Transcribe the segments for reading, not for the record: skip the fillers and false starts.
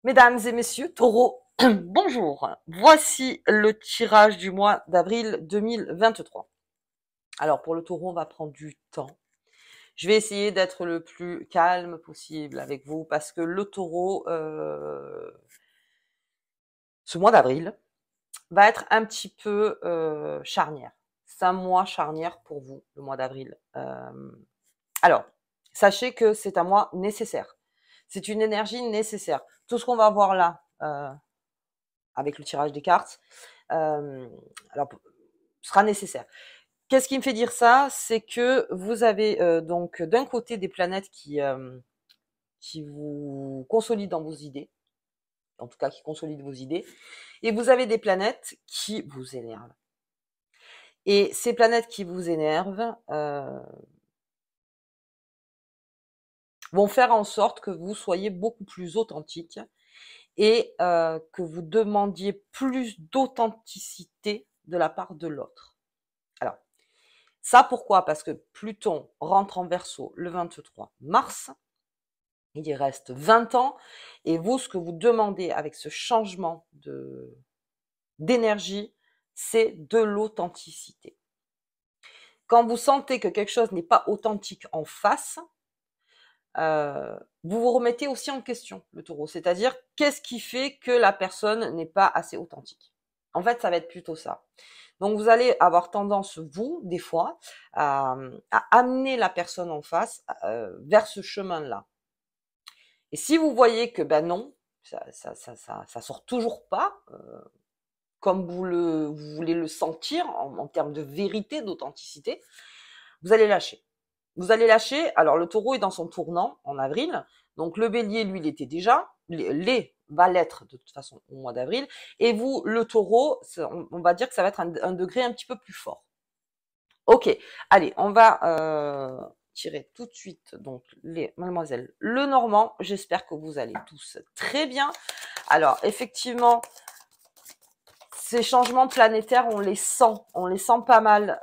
Mesdames et messieurs, taureau, bonjour. Voici le tirage du mois d'avril 2023. Alors pour le taureau, on va prendre du temps. Je vais essayer d'être le plus calme possible avec vous parce que le taureau, ce mois d'avril, va être un petit peu charnière. C'est un mois charnière pour vous, le mois d'avril. Alors, sachez que c'est un mois nécessaire. C'est une énergie nécessaire. Tout ce qu'on va voir là, avec le tirage des cartes, alors sera nécessaire. Qu'est-ce qui me fait dire ça? C'est que vous avez donc d'un côté des planètes qui vous consolident dans vos idées, en tout cas qui consolident vos idées, et vous avez des planètes qui vous énervent. Et ces planètes qui vous énervent vont faire en sorte que vous soyez beaucoup plus authentique et que vous demandiez plus d'authenticité de la part de l'autre. Alors, ça pourquoi? Parce que Pluton rentre en Verseau le 23 mars, il y reste 20 ans, et vous, ce que vous demandez avec ce changement d'énergie, c'est de l'authenticité. Quand vous sentez que quelque chose n'est pas authentique en face, vous vous remettez aussi en question, le taureau. C'est-à-dire, qu'est-ce qui fait que la personne n'est pas assez authentique? En fait, ça va être plutôt ça. Donc, vous allez avoir tendance, vous, des fois, à amener la personne en face vers ce chemin-là. Et si vous voyez que, ben non, ça sort toujours pas, comme vous voulez le sentir en termes de vérité, d'authenticité, vous allez lâcher. Vous allez lâcher. Alors, le taureau est dans son tournant en avril. Donc, le bélier, lui, il était déjà. Va l'être de toute façon au mois d'avril. Et vous, le taureau, on va dire que ça va être un degré un petit peu plus fort. Ok, allez, on va tirer tout de suite donc les mademoiselles le Normand. J'espère que vous allez tous très bien. Alors, effectivement, ces changements planétaires, on les sent pas mal.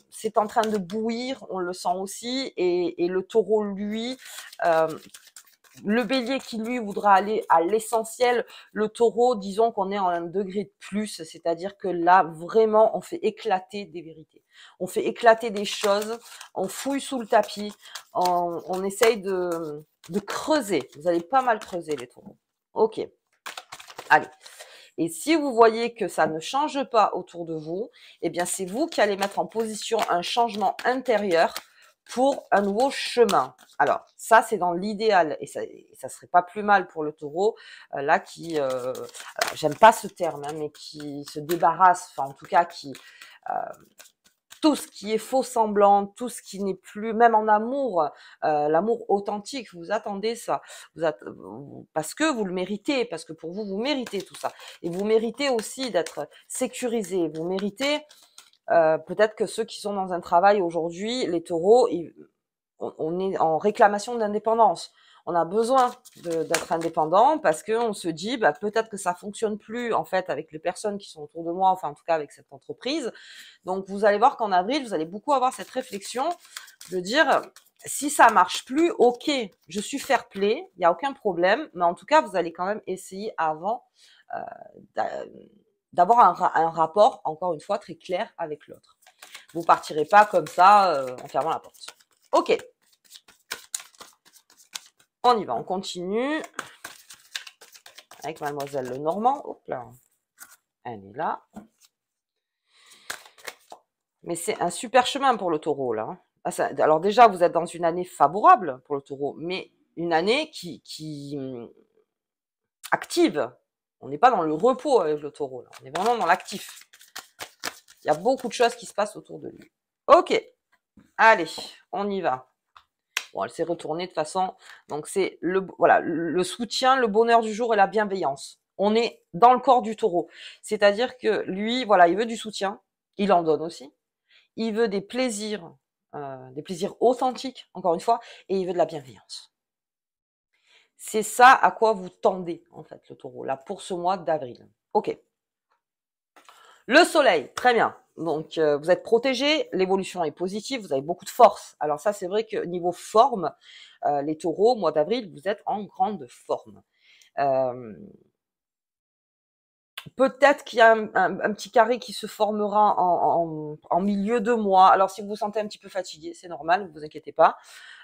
C'est en train de bouillir, on le sent aussi. Et le taureau, lui, le bélier qui, lui, voudra aller à l'essentiel. Le taureau, disons qu'on est en un degré de plus, c'est-à-dire que là, vraiment, on fait éclater des vérités. On fait éclater des choses, on fouille sous le tapis, on essaye de creuser. Vous allez pas mal creuser, les taureaux. Ok, allez. Et si vous voyez que ça ne change pas autour de vous, eh bien, c'est vous qui allez mettre en position un changement intérieur pour un nouveau chemin. Alors, ça, c'est dans l'idéal, et ça serait pas plus mal pour le taureau, là, alors, j'aime pas ce terme, hein, mais qui se débarrasse, enfin, en tout cas, tout ce qui est faux semblant, tout ce qui n'est plus, même en amour, l'amour authentique, vous attendez ça, parce que vous le méritez, parce que pour vous, vous méritez tout ça. Et vous méritez aussi d'être sécurisé, vous méritez, peut-être que ceux qui sont dans un travail aujourd'hui, les taureaux, on est en réclamation d'indépendance. On a besoin d'être indépendant parce qu'on se dit bah, peut-être que ça fonctionne plus en fait avec les personnes qui sont autour de moi, enfin en tout cas avec cette entreprise. Donc vous allez voir qu'en avril, vous allez beaucoup avoir cette réflexion de dire si ça marche plus, ok, je suis fair play, il n'y a aucun problème, mais en tout cas vous allez quand même essayer avant d'avoir un rapport, encore une fois, très clair avec l'autre. Vous partirez pas comme ça en fermant la porte. Ok. On y va, on continue. Avec mademoiselle Lenormand. Hop là. Elle est là. Mais c'est un super chemin pour le taureau, là. Alors déjà, vous êtes dans une année favorable pour le taureau, mais une année qui active. On n'est pas dans le repos avec le taureau, là. On est vraiment dans l'actif. Il y a beaucoup de choses qui se passent autour de lui. Ok. Allez, on y va. Bon, elle s'est retournée de toute façon. Donc, c'est le soutien, le bonheur du jour et la bienveillance. On est dans le corps du taureau. C'est-à-dire que lui, voilà, il veut du soutien. Il en donne aussi. Il veut des plaisirs authentiques, encore une fois, et il veut de la bienveillance. C'est ça à quoi vous tendez, en fait, le taureau, là, pour ce mois d'avril. Ok. Le soleil, très bien. Donc, vous êtes protégé, l'évolution est positive, vous avez beaucoup de force. Alors ça, c'est vrai que niveau forme, les taureaux, mois d'avril, vous êtes en grande forme. Euh, Peut-être qu'il y a un petit carré qui se formera en milieu de mois. Alors, si vous vous sentez un petit peu fatigué, c'est normal, ne vous inquiétez pas.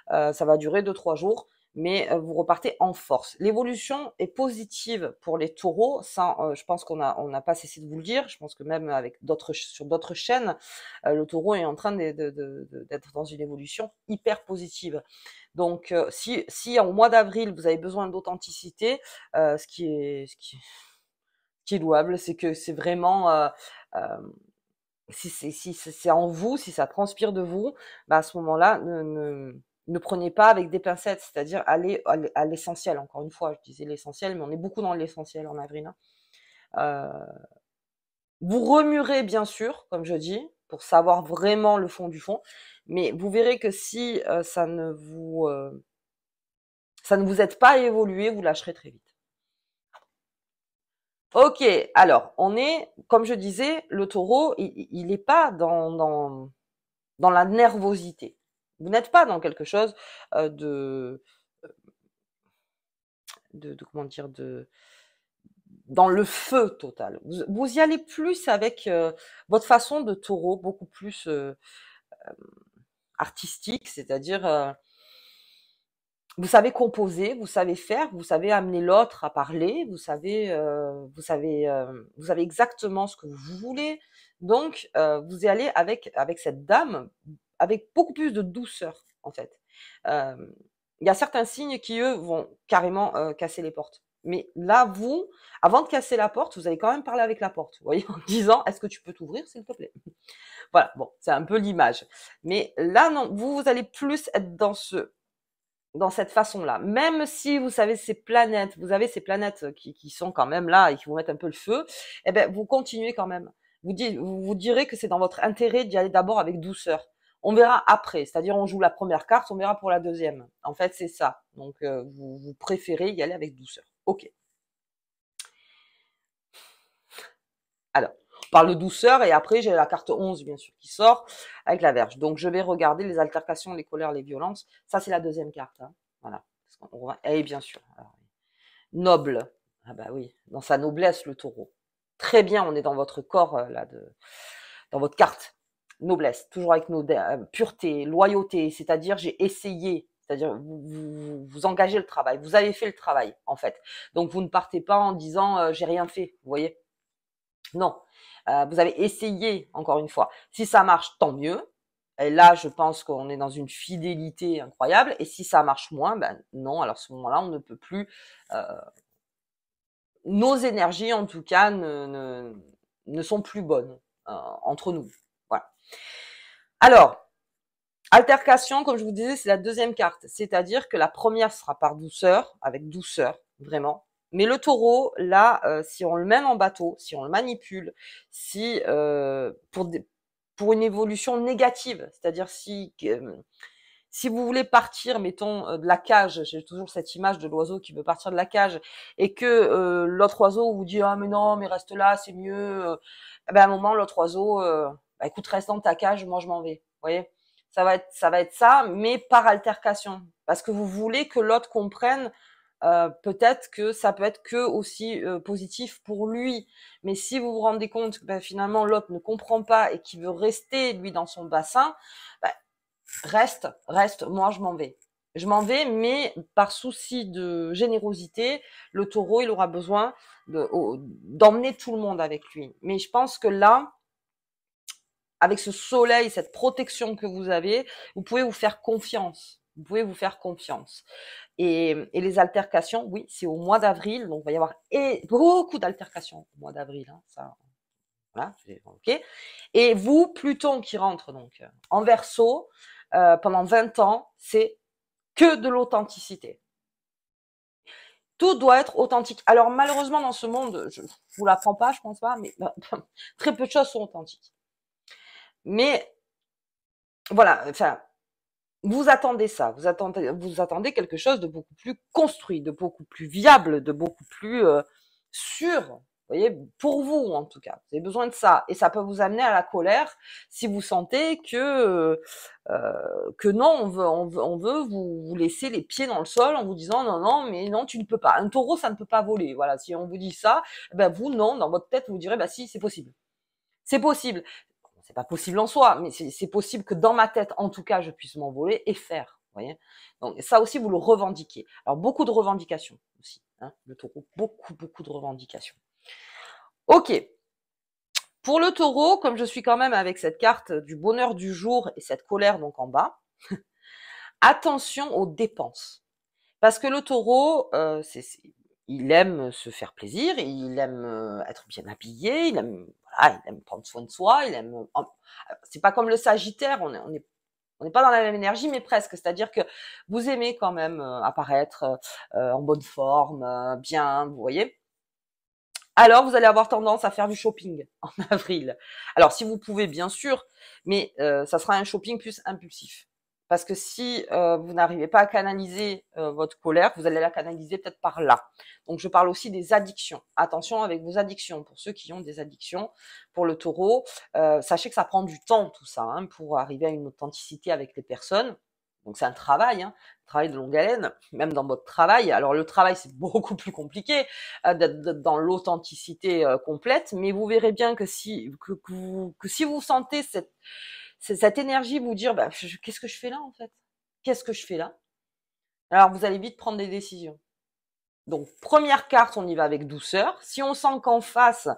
Ça va durer 2-3 jours, mais vous repartez en force. L'évolution est positive pour les taureaux. Ça, je pense on n'a pas cessé de vous le dire. Je pense que même avec sur d'autres chaînes, le taureau est en train d'être dans une évolution hyper positive. Donc, si au mois d'avril, vous avez besoin d'authenticité, ce qui est louable, c'est que c'est vraiment, si c'est en vous, si ça transpire de vous, bah à ce moment-là, ne prenez pas avec des pincettes, c'est-à-dire allez à l'essentiel. Encore une fois, je disais l'essentiel, mais on est beaucoup dans l'essentiel en avril. Hein. Vous remuerez bien sûr, comme je dis, pour savoir vraiment le fond du fond, mais vous verrez que si ça ne vous aide pas à évoluer, vous lâcherez très vite. Ok, alors on est, comme je disais, le taureau, il n'est pas dans la nervosité. Vous n'êtes pas dans quelque chose de comment dire, dans le feu total. Vous y allez plus avec votre façon de taureau, beaucoup plus artistique, c'est-à-dire vous savez composer, vous savez faire, vous savez amener l'autre à parler, vous savez exactement ce que vous voulez. Donc, vous y allez avec cette dame, avec beaucoup plus de douceur, en fait. Il y a certains signes qui, eux, vont carrément casser les portes. Mais là, vous, avant de casser la porte, vous allez quand même parler avec la porte, vous voyez, en disant, est-ce que tu peux t'ouvrir, s'il te plaît? Voilà, bon, c'est un peu l'image. Mais là, non, vous allez plus être dans cette façon-là. Même si vous savez vous avez ces planètes qui sont quand même là et qui vont mettre un peu le feu, eh ben, vous continuez quand même. Vous direz que c'est dans votre intérêt d'y aller d'abord avec douceur. On verra après, c'est-à-dire on joue la première carte, on verra pour la deuxième. En fait, c'est ça. Donc, vous préférez y aller avec douceur. Ok. Alors, on parle de douceur et après, j'ai la carte 11, bien sûr, qui sort avec la Vierge. Donc, je vais regarder les altercations, les colères, les violences. Ça, c'est la deuxième carte. Hein. Voilà. Et bien sûr. Alors, noble. Ah bah oui, dans sa noblesse, le taureau. Très bien, on est dans votre corps, dans votre carte. Noblesse, toujours avec pureté, loyauté, c'est-à-dire j'ai essayé, c'est-à-dire vous engagez le travail, vous avez fait le travail, en fait. Donc vous ne partez pas en disant j'ai rien fait, vous voyez. Non, vous avez essayé, encore une fois. Si ça marche, tant mieux. Et là, je pense qu'on est dans une fidélité incroyable. Et si ça marche moins, ben non, alors à ce moment-là, on ne peut plus nos énergies, en tout cas, ne sont plus bonnes entre nous. Voilà. Alors, altercation, comme je vous disais, c'est la deuxième carte. C'est-à-dire que la première sera par douceur, avec douceur, vraiment. Mais le taureau, là, si on le mène en bateau, si on le manipule, si pour une évolution négative, c'est-à-dire si vous voulez partir, mettons, de la cage, j'ai toujours cette image de l'oiseau qui veut partir de la cage, et que l'autre oiseau vous dit ah mais non, mais reste là, c'est mieux. Ben à un moment l'autre oiseau, bah, écoute, reste dans ta cage, moi je m'en vais. Vous voyez, ça va être ça, mais par altercation, parce que vous voulez que l'autre comprenne. Peut-être que ça peut être que aussi positif pour lui, mais si vous vous rendez compte que ben, finalement l'autre ne comprend pas et qu'il veut rester lui dans son bassin, ben, reste, moi je m'en vais. Je m'en vais, mais par souci de générosité, le taureau, il aura besoin d'emmener tout le monde avec lui. Mais je pense que là, avec ce soleil, cette protection que vous avez, vous pouvez vous faire confiance. Vous pouvez vous faire confiance. Et les altercations, oui, c'est au mois d'avril, donc il va y avoir beaucoup d'altercations au mois d'avril. Hein, ça, voilà, ok. Et vous, Pluton qui rentre donc en Verseau, pendant 20 ans, c'est que de l'authenticité. Tout doit être authentique. Alors malheureusement dans ce monde, je vous l'apprends pas, je pense pas, mais très peu de choses sont authentiques. Mais voilà, enfin, vous attendez ça, vous attendez quelque chose de beaucoup plus construit, de beaucoup plus viable, de beaucoup plus sûr. voyez, pour vous en tout cas. Vous avez besoin de ça. Et ça peut vous amener à la colère si vous sentez que non, on veut vous laisser les pieds dans le sol en vous disant non, non, mais non, tu ne peux pas. Un taureau, ça ne peut pas voler. Voilà, si on vous dit ça, ben vous, non, dans votre tête, vous direz, bah si, c'est possible. C'est possible. C'est pas possible en soi, mais c'est possible que dans ma tête, en tout cas, je puisse m'envoler et faire. Vous voyez. Donc ça aussi, vous le revendiquez. Alors beaucoup de revendications aussi. Hein, le taureau, beaucoup de revendications. Ok. Pour le taureau, comme je suis quand même avec cette carte du bonheur du jour et cette colère donc en bas, attention aux dépenses. Parce que le taureau, il aime se faire plaisir, il aime être bien habillé, il aime prendre soin de soi, c'est pas comme le Sagittaire, on n'est pas dans la même énergie, mais presque. C'est-à-dire que vous aimez quand même apparaître en bonne forme, bien, vous voyez. Alors, vous allez avoir tendance à faire du shopping en avril. Alors, si vous pouvez, bien sûr, mais ça sera un shopping plus impulsif. Parce que si vous n'arrivez pas à canaliser votre colère, vous allez la canaliser peut-être par là. Donc, je parle aussi des addictions. Attention avec vos addictions. Pour ceux qui ont des addictions, pour le taureau, sachez que ça prend du temps tout ça, hein, pour arriver à une authenticité avec les personnes. Donc, c'est un travail, hein, travail de longue haleine, même dans votre travail. Alors, le travail, c'est beaucoup plus compliqué d'être dans l'authenticité complète, mais vous verrez bien que si vous sentez cette énergie vous dire bah, qu'est-ce que je fais là en fait, qu'est-ce que je fais là, alors vous allez vite prendre des décisions. Donc première carte, on y va avec douceur. Si on sent qu'en face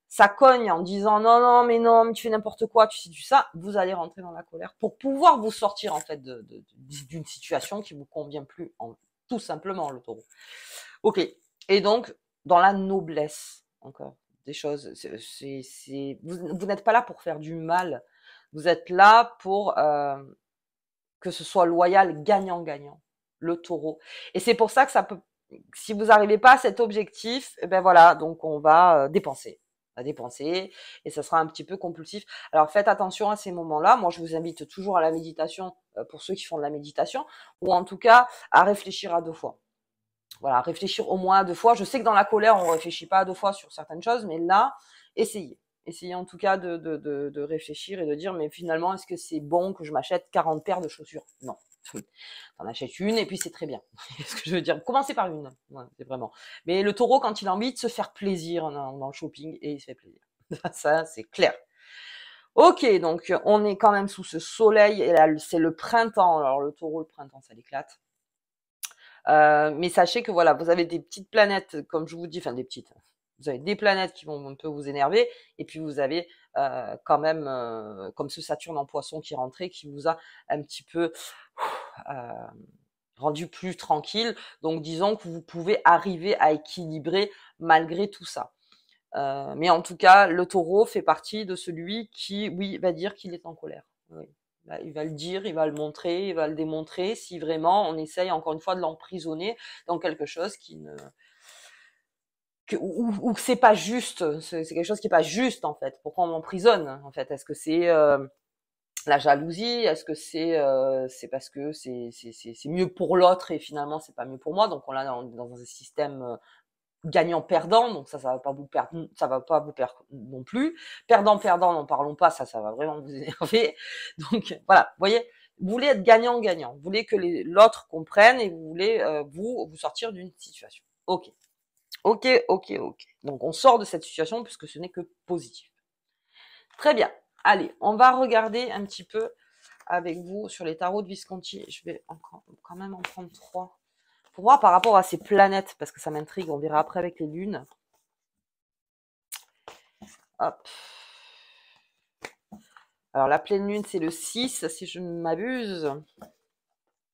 ça cogne en disant non non mais non mais tu fais n'importe quoi, tu sais du ça, vous allez rentrer dans la colère pour pouvoir vous sortir en fait d'une situation qui vous convient plus, tout simplement le taureau. Ok. Et donc, dans la noblesse, encore, des choses, vous n'êtes pas là pour faire du mal. Vous êtes là pour que ce soit loyal, gagnant-gagnant, le taureau. Et c'est pour ça que ça peut, si vous n'arrivez pas à cet objectif, eh ben voilà, donc on va dépenser. On va dépenser et ça sera un petit peu compulsif. Alors faites attention à ces moments-là. Moi, je vous invite toujours à la méditation pour ceux qui font de la méditation, ou en tout cas à réfléchir à 2 fois. Voilà, réfléchir au moins à 2 fois. Je sais que dans la colère, on ne réfléchit pas à 2 fois sur certaines choses, mais là, essayez. Essayez en tout cas de réfléchir et de dire, mais finalement, est-ce que c'est bon que je m'achète 40 paires de chaussures? Non. T'en achètes une et puis c'est très bien. Ce que je veux dire, commencez par une. Ouais, c'est vraiment. Mais le taureau, quand il a envie de se faire plaisir dans le shopping, et il se fait plaisir. Ça, c'est clair. Ok, donc on est quand même sous ce soleil, et là, c'est le printemps. Alors le taureau, le printemps, ça l'éclate. Mais sachez que voilà, vous avez des petites planètes, comme je vous dis, enfin des petites. Vous avez des planètes qui vont un peu vous énerver, et puis vous avez quand même, comme ce Saturne en Poisson qui est rentré, qui vous a un petit peu rendu plus tranquille. Donc disons que vous pouvez arriver à équilibrer malgré tout ça. Mais en tout cas, le taureau fait partie de celui qui, oui, va dire qu'il est en colère. Oui. Il va le dire, il va le montrer, il va le démontrer si vraiment on essaye encore une fois de l'emprisonner dans quelque chose ou que c'est pas juste, c'est quelque chose qui est pas juste en fait. Pourquoi on m'emprisonne en fait? Est-ce que c'est la jalousie? Est-ce que c'est parce que c'est mieux pour l'autre et finalement c'est pas mieux pour moi? Donc on est dans un système gagnant-perdant, donc ça va pas vous perdre, ça va pas vous perdre non plus. Perdant-perdant, n'en parlons pas, ça va vraiment vous énerver. Donc voilà, vous voyez, vous voulez être gagnant-gagnant, vous voulez que l'autre comprenne et vous voulez vous sortir d'une situation. Ok, ok. Donc on sort de cette situation puisque ce n'est que positif. Très bien. Allez, on va regarder un petit peu avec vous sur les tarots de Visconti. Je vais encore quand même en prendre 3. Pour voir par rapport à ces planètes, parce que ça m'intrigue, on verra après avec les lunes. Hop. Alors la pleine lune, c'est le 6, si je ne m'abuse.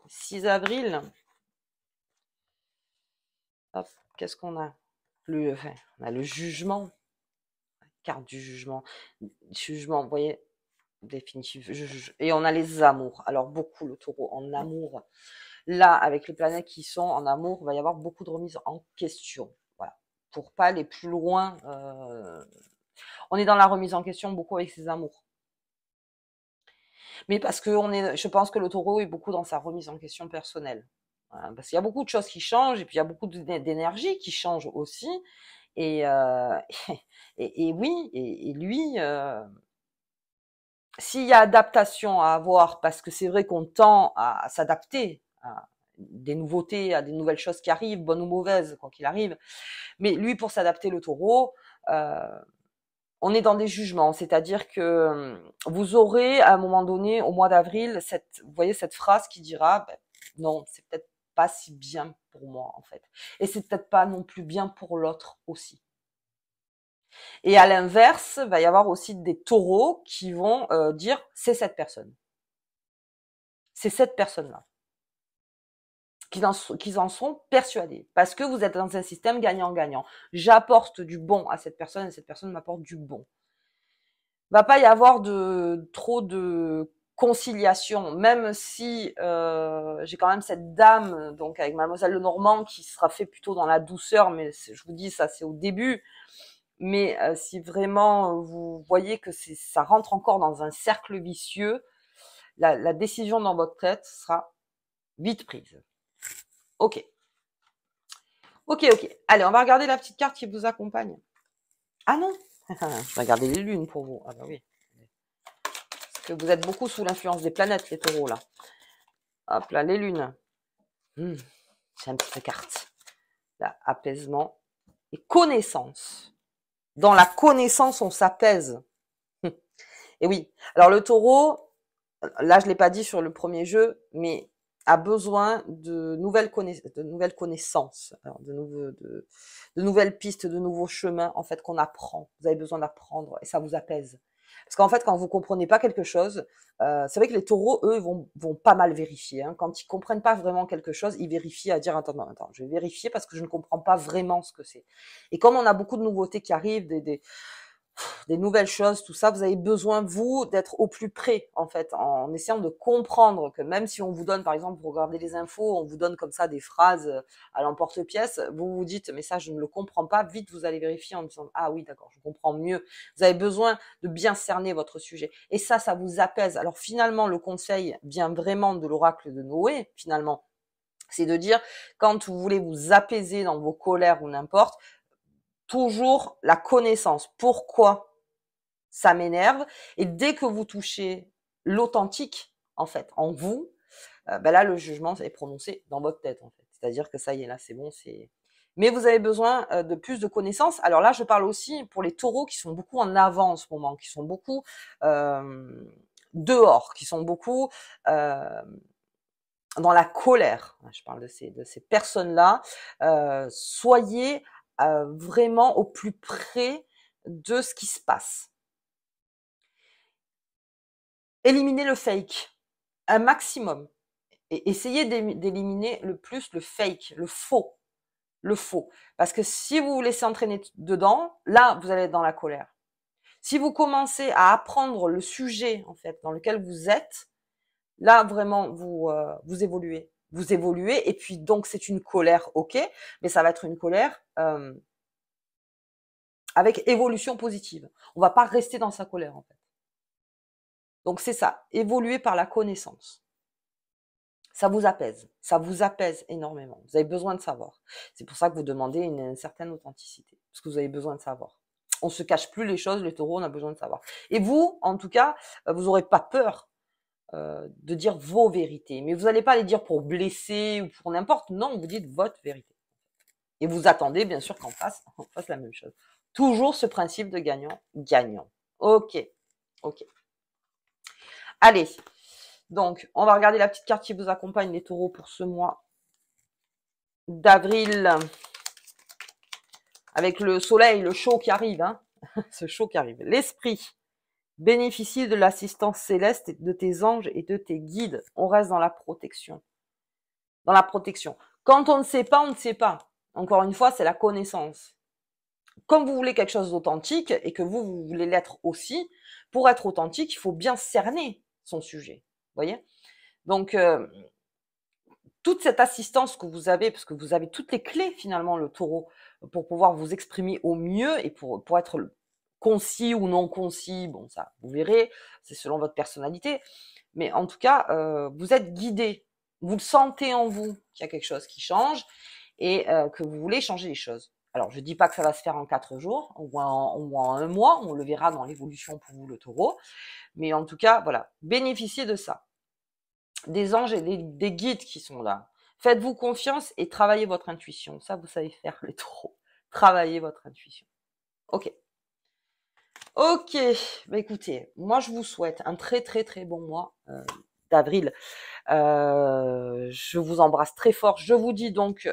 6 avril. Hop, qu'est-ce qu'on a? On a le jugement. La carte du jugement. Jugement, vous voyez, définitif. Et on a les amours. Alors beaucoup le taureau en amour. Là, avec les planètes qui sont en amour, il va y avoir beaucoup de remises en question. Voilà. Pour pas aller plus loin. On est dans la remise en question beaucoup avec ses amours. Mais parce que je pense que le taureau est beaucoup dans sa remise en question personnelle. Voilà, parce qu'il y a beaucoup de choses qui changent et puis il y a beaucoup d'énergie qui change aussi. Et, et oui, et lui, s'il y a adaptation à avoir, parce que c'est vrai qu'on tend à s'adapter à des nouveautés, à des nouvelles choses qui arrivent, bonnes ou mauvaises, quoi qu'il arrive. Mais lui, pour s'adapter, le taureau, on est dans des jugements, c'est-à-dire que vous aurez à un moment donné, au mois d'avril, vous voyez cette phrase qui dira ben, non, c'est peut-être pas si bien pour moi en fait, et c'est peut-être pas non plus bien pour l'autre aussi. Et à l'inverse, il va y avoir aussi des taureaux qui vont dire c'est cette personne, c'est cette personne-là, qu'ils en sont persuadés, parce que vous êtes dans un système gagnant-gagnant. J'apporte du bon à cette personne et cette personne m'apporte du bon. Va pas y avoir trop de conciliation, même si j'ai quand même cette dame, donc avec Mademoiselle Lenormand, qui sera fait plutôt dans la douceur, mais je vous dis ça c'est au début. Mais si vraiment vous voyez que ça rentre encore dans un cercle vicieux, la décision dans votre tête sera vite prise. Ok. Ok. Allez, on va regarder la petite carte qui vous accompagne. Ah non, je vais regarder les lunes pour vous. Ah bah oui. Parce que vous êtes beaucoup sous l'influence des planètes, les taureaux, là. Hop là, les lunes. J'aime cette carte. Là, apaisement et connaissance. Dans la connaissance, on s'apaise. Et oui. Alors le taureau, là je l'ai pas dit sur le premier jeu, mais a besoin de nouvelles connaissances, alors de nouvelles pistes, de nouveaux chemins en fait qu'on apprend. Vous avez besoin d'apprendre et ça vous apaise. Parce qu'en fait, quand vous comprenez pas quelque chose, c'est vrai que les taureaux, eux, vont pas mal vérifier. Hein. Quand ils comprennent pas vraiment quelque chose, ils vérifient à dire attends, je vais vérifier parce que je ne comprends pas vraiment ce que c'est. Et comme on a beaucoup de nouveautés qui arrivent, des nouvelles choses, tout ça, vous avez besoin, vous, d'être au plus près, en fait, en essayant de comprendre que même si on vous donne, par exemple, vous regardez les infos, on vous donne comme ça des phrases à l'emporte-pièce, vous vous dites, mais ça, je ne le comprends pas, vite, vous allez vérifier en disant, ah oui, d'accord, je comprends mieux. Vous avez besoin de bien cerner votre sujet. Et ça vous apaise. Alors finalement, le conseil vient vraiment de l'oracle de Noé, finalement. C'est de dire, quand vous voulez vous apaiser dans vos colères ou n'importe, toujours la connaissance. Pourquoi ça m'énerve? Et dès que vous touchez l'authentique, en fait, en vous, ben là, le jugement est prononcé dans votre tête, en fait. C'est-à-dire que ça y est, là, c'est bon, c'est... Mais vous avez besoin de plus de connaissances. Alors là, je parle aussi pour les taureaux qui sont beaucoup en avant en ce moment, qui sont beaucoup dehors, qui sont beaucoup dans la colère. Je parle de ces personnes-là. Soyez vraiment au plus près de ce qui se passe. Éliminez le fake, un maximum. Et essayez d'éliminer le plus le fake, le faux. Le faux. Parce que si vous vous laissez entraîner dedans, là, vous allez être dans la colère. Si vous commencez à apprendre le sujet, en fait, dans lequel vous êtes, là, vraiment, vous évoluez. Vous évoluez, et puis donc c'est une colère, ok, mais ça va être une colère avec évolution positive. On va pas rester dans sa colère, en fait. Donc c'est ça, évoluer par la connaissance. Ça vous apaise énormément. Vous avez besoin de savoir. C'est pour ça que vous demandez une certaine authenticité, parce que vous avez besoin de savoir. On se cache plus les choses, les taureaux, on a besoin de savoir. Et vous, en tout cas, vous n'aurez pas peur de dire vos vérités. Mais vous n'allez pas les dire pour blesser ou pour n'importe. Non, vous dites votre vérité. Et vous attendez, bien sûr, on fasse la même chose. Toujours ce principe de gagnant-gagnant. Ok. Allez. Donc, on va regarder la petite carte qui vous accompagne, les taureaux, pour ce mois d'avril. Avec le soleil, le chaud qui arrive. Hein. Ce chaud qui arrive. L'esprit. Bénéficie de l'assistance céleste de tes anges et de tes guides. On reste dans la protection. Dans la protection. Quand on ne sait pas, on ne sait pas. Encore une fois, c'est la connaissance. Comme vous voulez quelque chose d'authentique et que vous voulez l'être aussi, pour être authentique, il faut bien cerner son sujet. Vous voyez? Donc, toute cette assistance que vous avez, parce que vous avez toutes les clés finalement, le taureau, pour pouvoir vous exprimer au mieux et pour être concis ou non concis, bon ça, vous verrez, c'est selon votre personnalité. Mais en tout cas, vous êtes guidé, vous le sentez en vous qu'il y a quelque chose qui change et que vous voulez changer les choses. Alors, je dis pas que ça va se faire en 4 jours ou en 1 mois, on le verra dans l'évolution pour vous, le taureau. Mais en tout cas, voilà, bénéficiez de ça. Des anges et des guides qui sont là. Faites-vous confiance et travaillez votre intuition. Ça, vous savez faire, les taureaux. Travaillez votre intuition. Ok. Ok, bah écoutez, moi je vous souhaite un très très très bon mois d'avril. Je vous embrasse très fort. Je vous dis donc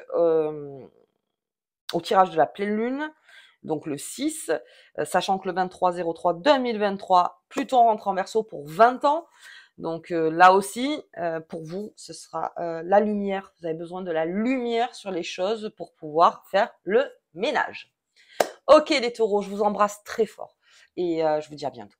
au tirage de la pleine lune, donc le 6, sachant que le 23/03/2023, Pluton rentre en Verseau pour 20 ans. Donc là aussi, pour vous, ce sera la lumière. Vous avez besoin de la lumière sur les choses pour pouvoir faire le ménage. Ok les taureaux, je vous embrasse très fort et je vous dis à bientôt.